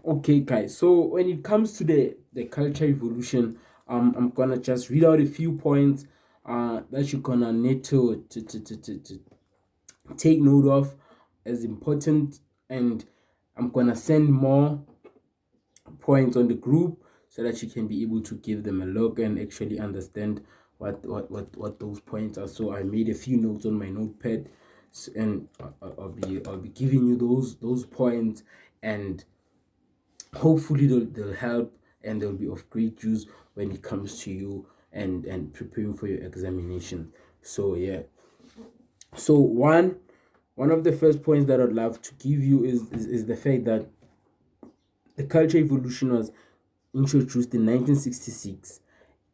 Okay, guys. So when it comes to the culture evolution, I'm gonna just read out a few points that you're gonna need to take note of as important, and I'm gonna send more points on the group so that you can be able to give them a look and actually understand what those points are. So I made a few notes on my notepad, and I'll be giving you those points, and hopefully they'll help, and they'll be of great use when it comes to you and preparing for your examination. So yeah. So one of the first points that I'd love to give you is the fact that the culture evolution was introduced in 1966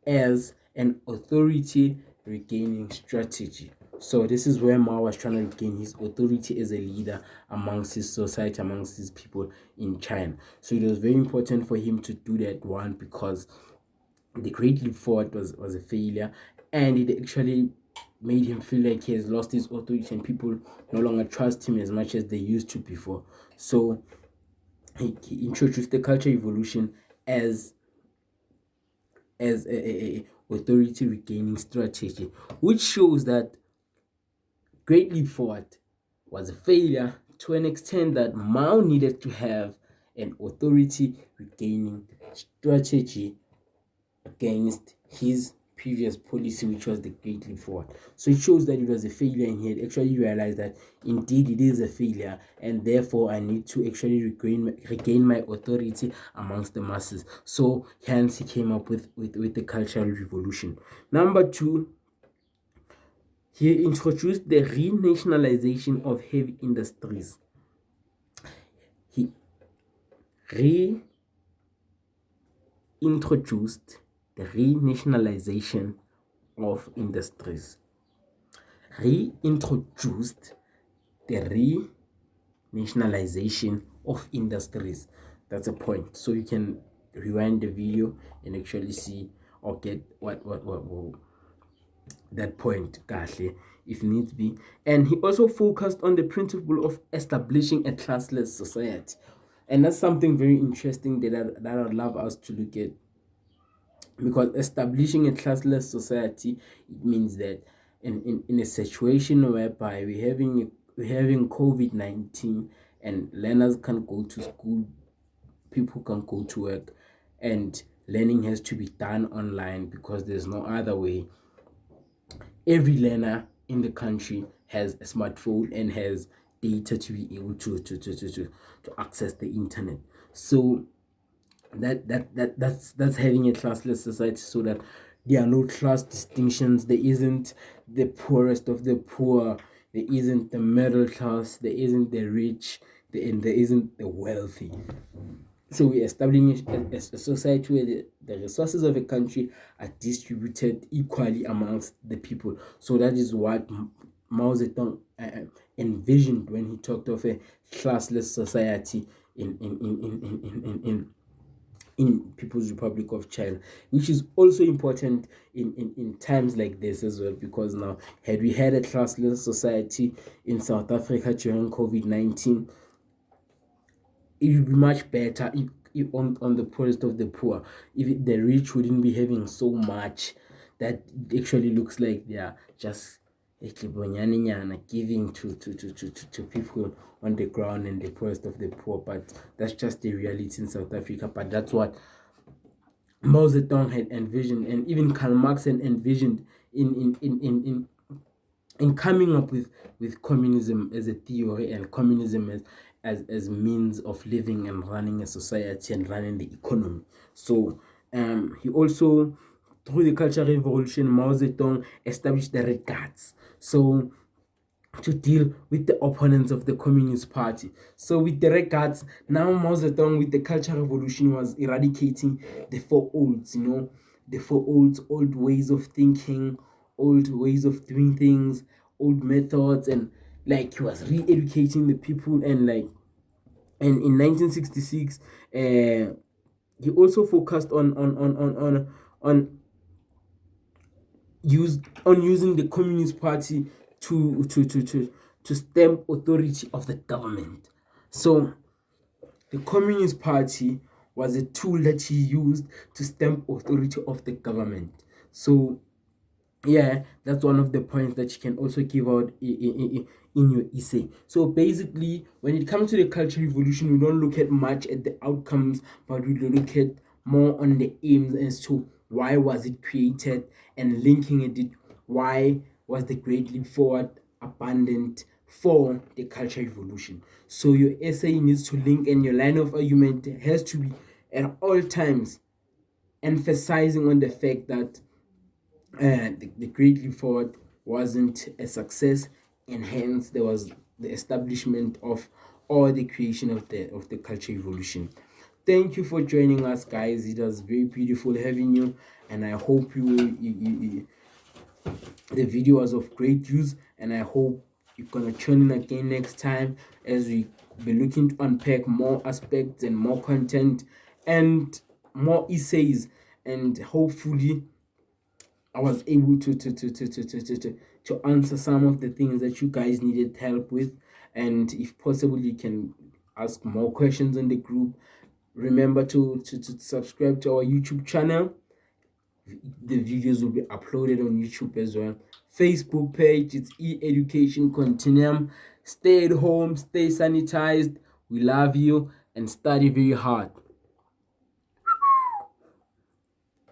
as an authority regaining strategy. So this is where Mao was trying to regain his authority as a leader amongst his society, amongst his people in China. So it was very important for him to do that, one, because the Great Leap Forward was a failure, and it actually made him feel like he has lost his authority and people no longer trust him as much as they used to before. So he introduced the culture evolution as a authority regaining strategy, which shows that Great Leap Forward was a failure to an extent that Mao needed to have an authority regaining strategy against his previous policy, which was the Great Leap Forward. So it shows that it was a failure, and he had actually realized that indeed it is a failure, and therefore I need to actually regain my authority amongst the masses. So hence he came up with the Cultural Revolution. Number two, he introduced the renationalization of heavy industries. He reintroduced the renationalization of industries. Reintroduced the renationalization of industries. That's a point. So you can rewind the video and actually see or get what that point, kahle, if needs be. And he also focused on the principle of establishing a classless society, and that's something very interesting that I'd love us to look at, because establishing a classless society, it means that in a situation whereby we're having COVID-19 and learners can go to school, people can go to work, and learning has to be done online because there's no other way. Every learner in the country has a smartphone and has data to be able to access the internet. So that's having a classless society, so that there are no class distinctions. There isn't the poorest of the poor, there isn't the middle class, there isn't the rich, and there isn't the wealthy. So we establish a society where the resources of a country are distributed equally amongst the people. So that is what Mao Zedong envisioned when he talked of a classless society in People's Republic of China, which is also important in times like this as well, because now, had we had a classless society in South Africa during COVID-19, it would be much better if on the poorest of the poor. If the rich wouldn't be having so much that it actually looks like they are just giving to people on the ground and the poorest of the poor. But that's just the reality in South Africa. But that's what Mao Zedong had envisioned, and even Karl Marx had envisioned in coming up with communism as a theory, and communism as means of living and running a society and running the economy. So he also, through the Cultural Revolution, Mao Zedong established the Red Guards, so to deal with the opponents of the Communist Party. So with the Red Guards, now Mao Zedong with the Cultural Revolution was eradicating the four olds, the four olds, old ways of thinking, old ways of doing things, old methods, and like he was re-educating the people. And in 1966, he also focused on using the Communist Party to stamp authority of the government. So The Communist Party was a tool that he used to stamp authority of the government. So yeah, that's one of the points that you can also give out in your essay. So basically, when it comes to the cultural revolution, we don't look at much at the outcomes, but we look at more on the aims as to why was it created, and linking it, why was the Great Leap Forward abundant for the cultural revolution. So your essay needs to link, and your line of argument has to be at all times emphasizing on the fact that the Great Leap Forward wasn't a success, and hence there was the establishment of, or the creation of the culture evolution. Thank you for joining us, guys. It was very beautiful having you, and I hope the video was of great use, and I hope you're gonna tune in again next time as we be looking to unpack more aspects and more content and more essays, and hopefully I was able to answer some of the things that you guys needed help with. And if possible, you can ask more questions in the group. Remember to subscribe to our YouTube channel. The videos will be uploaded on YouTube as well. Facebook page, it's e-education continuum. Stay at home, stay sanitized. We love you, and study very hard.